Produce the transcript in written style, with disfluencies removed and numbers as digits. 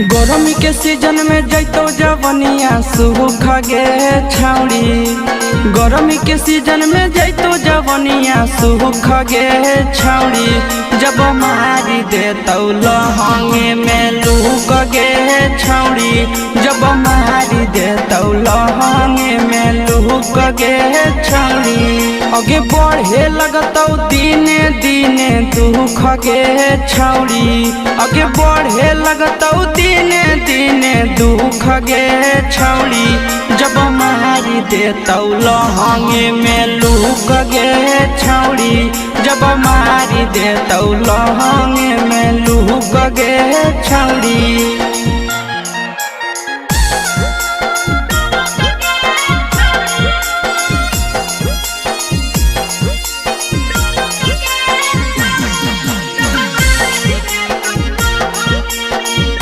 गर्मी के सीजन में जैतो जवनिया सूख गे छाउड़ी। गर्मी के सीजन में जैतो जवनिया सूख गे छाउड़ी। जब मारी दे तो लहंगे में लूक गे छाउड़ी। जब मारी दे तो लहंगे में लूक गे छाउड़ी। आगे बढ़े लगतौ दिने दिने दुख गे छाउड़ी। आगे बढ़े लगतौ दिने दिने दुख गे छाउड़ी। जब मारी दे तो लहंगे में लूक गे छाउड़ी। जब मारी दे तो लहंगे में लूक गे छाउड़ी।